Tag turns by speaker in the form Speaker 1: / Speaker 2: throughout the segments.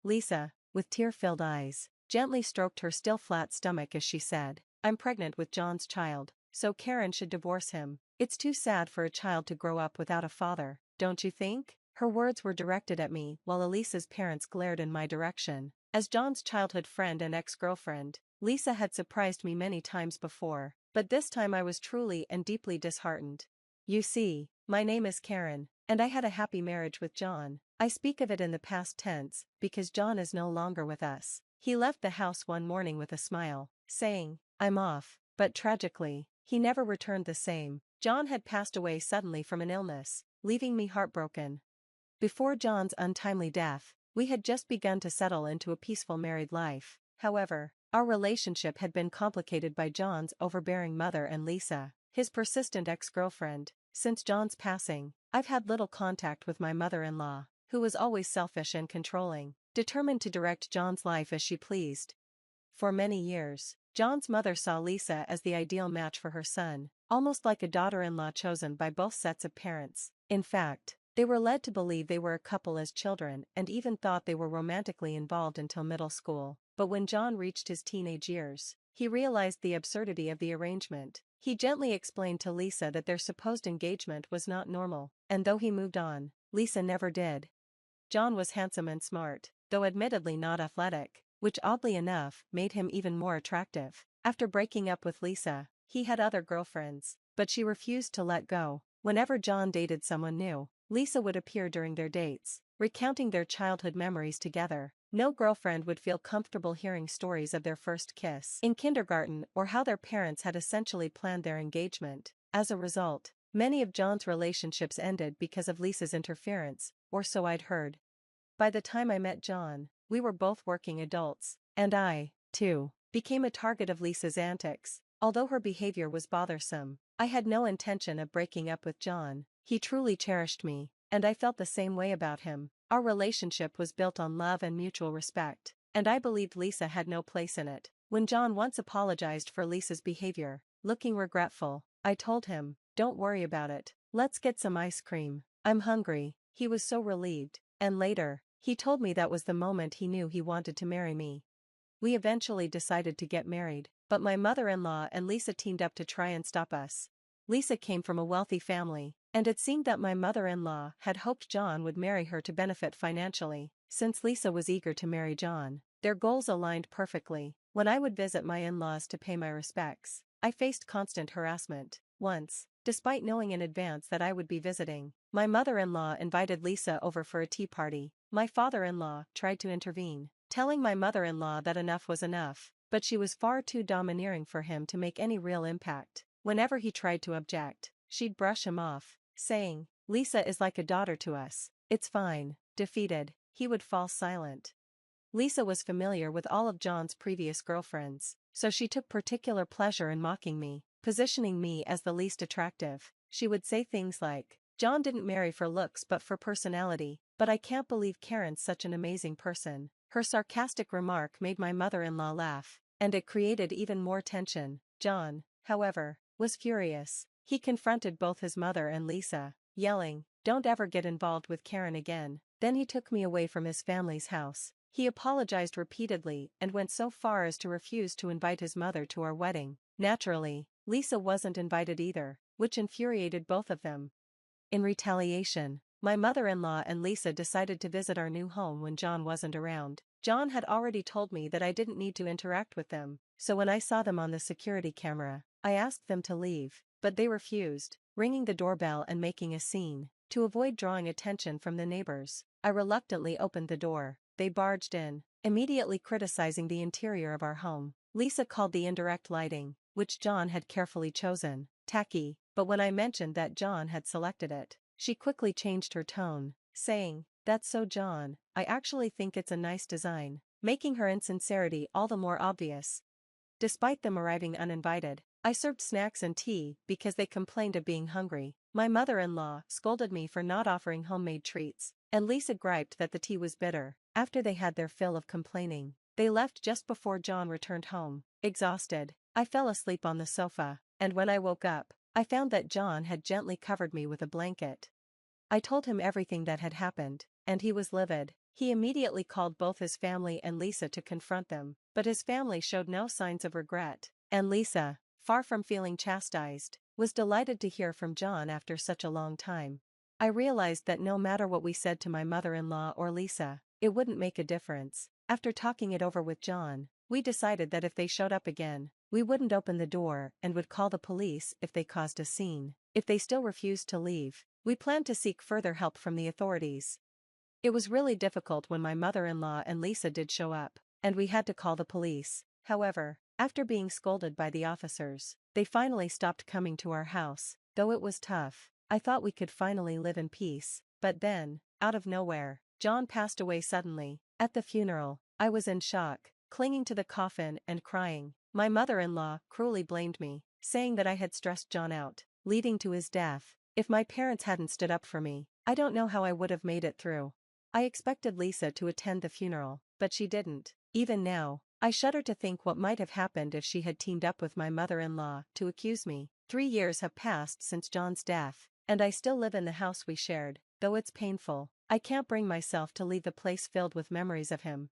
Speaker 1: Lisa, with tear-filled eyes, gently stroked her still flat stomach as she said, "I'm pregnant with John's child, so Karen should divorce him. It's too sad for a child to grow up without a father, don't you think?" Her words were directed at me while Elisa's parents glared in my direction. As John's childhood friend and ex-girlfriend, Lisa had surprised me many times before, but this time I was truly and deeply disheartened. "You see, my name is Karen, and I had a happy marriage with John. I speak of it in the past tense, because John is no longer with us. He left the house one morning with a smile, saying, 'I'm off,' but tragically, he never returned the same. John had passed away suddenly from an illness, leaving me heartbroken. Before John's untimely death, we had just begun to settle into a peaceful married life. However, our relationship had been complicated by John's overbearing mother and Lisa, his persistent ex-girlfriend. Since John's passing, I've had little contact with my mother-in-law, who was always selfish and controlling, determined to direct John's life as she pleased. For many years, John's mother saw Lisa as the ideal match for her son, almost like a daughter-in-law chosen by both sets of parents. In fact, they were led to believe they were a couple as children and even thought they were romantically involved until middle school. But when John reached his teenage years, he realized the absurdity of the arrangement. He gently explained to Lisa that their supposed engagement was not normal, and though he moved on, Lisa never did. John was handsome and smart, though admittedly not athletic, which oddly enough made him even more attractive. After breaking up with Lisa, he had other girlfriends, but she refused to let go. Whenever John dated someone new, Lisa would appear during their dates, recounting their childhood memories together. No girlfriend would feel comfortable hearing stories of their first kiss in kindergarten or how their parents had essentially planned their engagement. As a result, many of John's relationships ended because of Lisa's interference, or so I'd heard. By the time I met John, we were both working adults, and I, too, became a target of Lisa's antics. Although her behavior was bothersome, I had no intention of breaking up with John. He truly cherished me, and I felt the same way about him. Our relationship was built on love and mutual respect, and I believed Lisa had no place in it. When John once apologized for Lisa's behavior, looking regretful, I told him, "Don't worry about it, let's get some ice cream. I'm hungry." He was so relieved, and later, he told me that was the moment he knew he wanted to marry me. We eventually decided to get married, but my mother-in-law and Lisa teamed up to try and stop us. Lisa came from a wealthy family, and it seemed that my mother-in-law had hoped John would marry her to benefit financially. Since Lisa was eager to marry John, their goals aligned perfectly. When I would visit my in-laws to pay my respects, I faced constant harassment. Once, despite knowing in advance that I would be visiting, my mother-in-law invited Lisa over for a tea party. My father-in-law tried to intervene, telling my mother-in-law that enough was enough, but she was far too domineering for him to make any real impact. Whenever he tried to object, she'd brush him off, saying, "Lisa is like a daughter to us, it's fine." Defeated, he would fall silent. Lisa was familiar with all of John's previous girlfriends, so she took particular pleasure in mocking me, positioning me as the least attractive. She would say things like, "John didn't marry for looks but for personality, but I can't believe Karen's such an amazing person." Her sarcastic remark made my mother-in-law laugh, and it created even more tension. John, however, was furious. He confronted both his mother and Lisa, yelling, "Don't ever get involved with Karen again." Then he took me away from his family's house. He apologized repeatedly and went so far as to refuse to invite his mother to our wedding. Naturally, Lisa wasn't invited either, which infuriated both of them. In retaliation, my mother-in-law and Lisa decided to visit our new home when John wasn't around. John had already told me that I didn't need to interact with them, so when I saw them on the security camera, I asked them to leave, but they refused, ringing the doorbell and making a scene. To avoid drawing attention from the neighbors, I reluctantly opened the door. They barged in, immediately criticizing the interior of our home. Lisa called the indirect lighting, which John had carefully chosen, tacky, but when I mentioned that John had selected it, she quickly changed her tone, saying, "That's so John, I actually think it's a nice design," making her insincerity all the more obvious. Despite them arriving uninvited, I served snacks and tea because they complained of being hungry. My mother-in-law scolded me for not offering homemade treats, and Lisa griped that the tea was bitter. After they had their fill of complaining, they left just before John returned home. Exhausted, I fell asleep on the sofa, and when I woke up, I found that John had gently covered me with a blanket. I told him everything that had happened, and he was livid. He immediately called both his family and Lisa to confront them, but his family showed no signs of regret, and Lisa, far from feeling chastised, was delighted to hear from John after such a long time. I realized that no matter what we said to my mother-in-law or Lisa, it wouldn't make a difference. After talking it over with John, we decided that if they showed up again, we wouldn't open the door and would call the police if they caused a scene. If they still refused to leave, we planned to seek further help from the authorities. It was really difficult when my mother-in-law and Lisa did show up, and we had to call the police. However, after being scolded by the officers, they finally stopped coming to our house. Though it was tough, I thought we could finally live in peace. But then, out of nowhere, John passed away suddenly. At the funeral, I was in shock, clinging to the coffin and crying. My mother-in-law cruelly blamed me, saying that I had stressed John out, leading to his death. If my parents hadn't stood up for me, I don't know how I would have made it through. I expected Lisa to attend the funeral, but she didn't. Even now, I shudder to think what might have happened if she had teamed up with my mother-in-law to accuse me. 3 years have passed since John's death, and I still live in the house we shared. Though it's painful, I can't bring myself to leave the place filled with memories of him.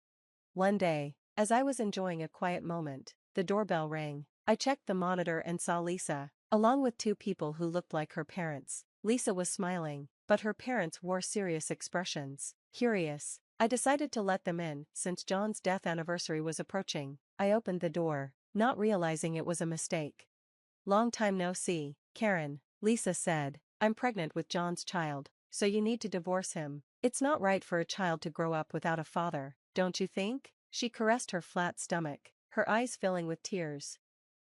Speaker 1: One day, as I was enjoying a quiet moment, the doorbell rang. I checked the monitor and saw Lisa, along with 2 people who looked like her parents. Lisa was smiling, but her parents wore serious expressions. Curious, I decided to let them in since John's death anniversary was approaching. I opened the door, not realizing it was a mistake. "Long time no see, Karen," Lisa said. "I'm pregnant with John's child, so you need to divorce him. It's not right for a child to grow up without a father, don't you think?" She caressed her flat stomach, her eyes filling with tears.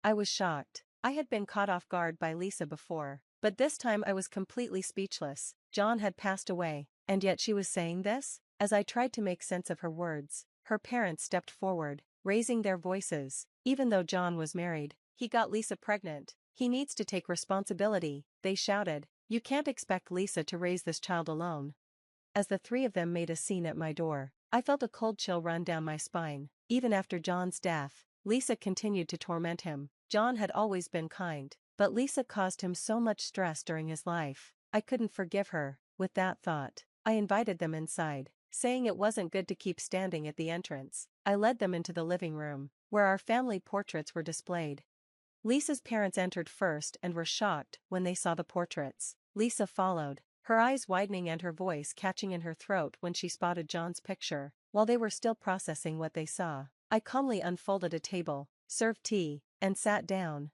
Speaker 1: I was shocked. I had been caught off guard by Lisa before, but this time I was completely speechless. John had passed away, and yet she was saying this? As I tried to make sense of her words, her parents stepped forward, raising their voices. "Even though John was married, he got Lisa pregnant. He needs to take responsibility," they shouted. "You can't expect Lisa to raise this child alone." As the 3 of them made a scene at my door, I felt a cold chill run down my spine. Even after John's death, Lisa continued to torment him. John had always been kind, but Lisa caused him so much stress during his life. I couldn't forgive her. With that thought, I invited them inside, saying it wasn't good to keep standing at the entrance. I led them into the living room, where our family portraits were displayed. Lisa's parents entered first and were shocked when they saw the portraits. Lisa followed, her eyes widening and her voice catching in her throat when she spotted John's picture. While they were still processing what they saw, I calmly unfolded a table, served tea, and sat down.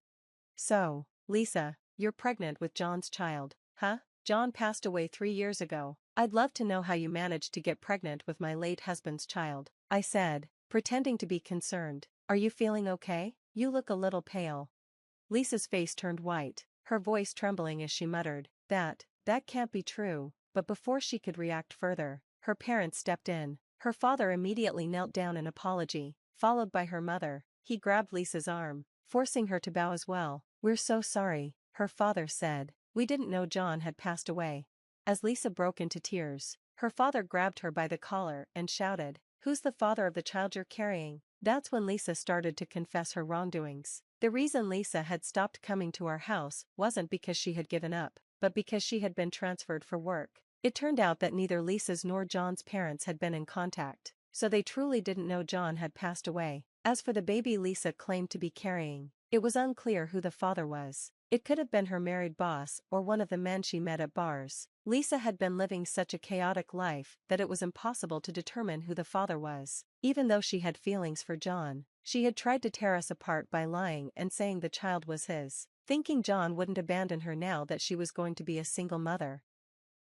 Speaker 1: "So, Lisa, you're pregnant with John's child, huh? John passed away 3 years ago. I'd love to know how you managed to get pregnant with my late husband's child," I said, pretending to be concerned. "Are you feeling okay? You look a little pale." Lisa's face turned white, her voice trembling as she muttered, That can't be true." But before she could react further, her parents stepped in. Her father immediately knelt down in apology, followed by her mother. He grabbed Lisa's arm, forcing her to bow as well. "We're so sorry," her father said. "We didn't know John had passed away." As Lisa broke into tears, her father grabbed her by the collar and shouted, "Who's the father of the child you're carrying?" That's when Lisa started to confess her wrongdoings. The reason Lisa had stopped coming to our house wasn't because she had given up, but because she had been transferred for work. It turned out that neither Lisa's nor John's parents had been in contact, so they truly didn't know John had passed away. As for the baby Lisa claimed to be carrying, it was unclear who the father was. It could have been her married boss or one of the men she met at bars. Lisa had been living such a chaotic life that it was impossible to determine who the father was. Even though she had feelings for John, she had tried to tear us apart by lying and saying the child was his, thinking John wouldn't abandon her now that she was going to be a single mother.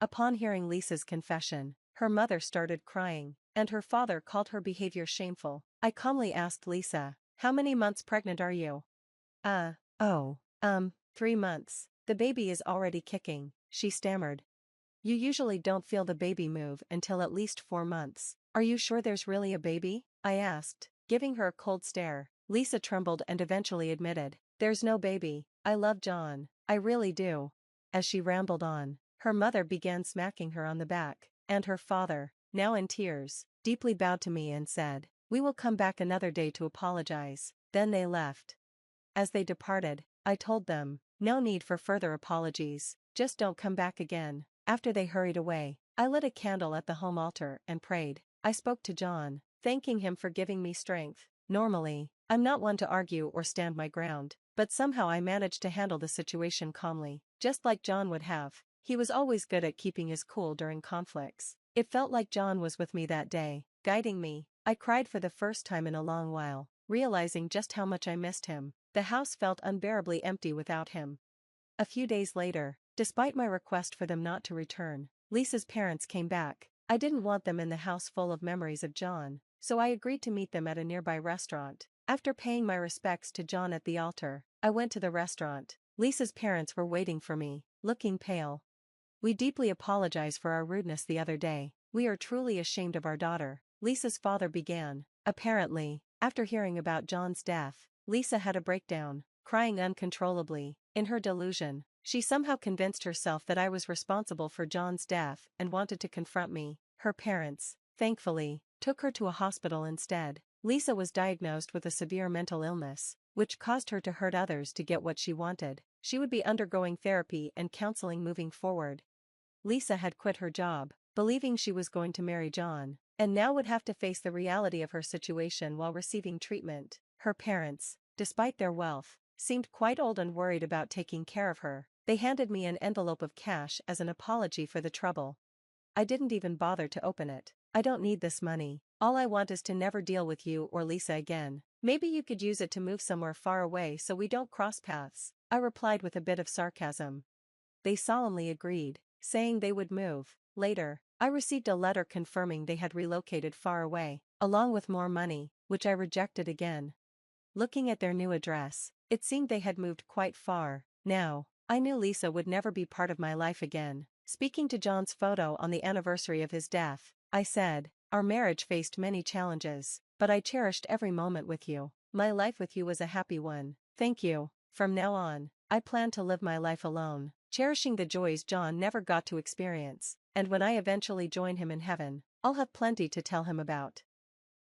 Speaker 1: Upon hearing Lisa's confession, her mother started crying, and her father called her behavior shameful. I calmly asked Lisa, "How many months pregnant are you?" Oh, 3 months. The baby is already kicking," she stammered. "You usually don't feel the baby move until at least 4 months. Are you sure there's really a baby?" I asked, giving her a cold stare. Lisa trembled and eventually admitted, "There's no baby. I love John. I really do." As she rambled on, her mother began smacking her on the back, and her father, now in tears, deeply bowed to me and said, "We will come back another day to apologize." Then they left. As they departed, I told them, "No need for further apologies, just don't come back again." After they hurried away, I lit a candle at the home altar and prayed. I spoke to John, thanking him for giving me strength. Normally, I'm not one to argue or stand my ground, but somehow I managed to handle the situation calmly, just like John would have. He was always good at keeping his cool during conflicts. It felt like John was with me that day, guiding me. I cried for the first time in a long while, realizing just how much I missed him. The house felt unbearably empty without him. A few days later, despite my request for them not to return, Lisa's parents came back. I didn't want them in the house full of memories of John, so I agreed to meet them at a nearby restaurant. After paying my respects to John at the altar, I went to the restaurant. Lisa's parents were waiting for me, looking pale. We deeply apologize for our rudeness the other day. We are truly ashamed of our daughter, Lisa's father began. Apparently, after hearing about John's death, Lisa had a breakdown, crying uncontrollably. In her delusion, she somehow convinced herself that I was responsible for John's death and wanted to confront me. Her parents, thankfully, took her to a hospital instead. Lisa was diagnosed with a severe mental illness, which caused her to hurt others to get what she wanted. She would be undergoing therapy and counseling moving forward. Lisa had quit her job, believing she was going to marry John, and now would have to face the reality of her situation while receiving treatment. Her parents, despite their wealth, seemed quite old and worried about taking care of her. They handed me an envelope of cash as an apology for the trouble. I didn't even bother to open it. I don't need this money. All I want is to never deal with you or Lisa again. Maybe you could use it to move somewhere far away so we don't cross paths, I replied with a bit of sarcasm. They solemnly agreed, saying they would move. Later, I received a letter confirming they had relocated far away, along with more money, which I rejected again. Looking at their new address, it seemed they had moved quite far. Now, I knew Lisa would never be part of my life again. Speaking to John's photo on the anniversary of his death, I said, "Our marriage faced many challenges, but I cherished every moment with you. My life with you was a happy one. Thank you. From now on, I plan to live my life alone, cherishing the joys John never got to experience, and when I eventually join him in heaven, I'll have plenty to tell him about."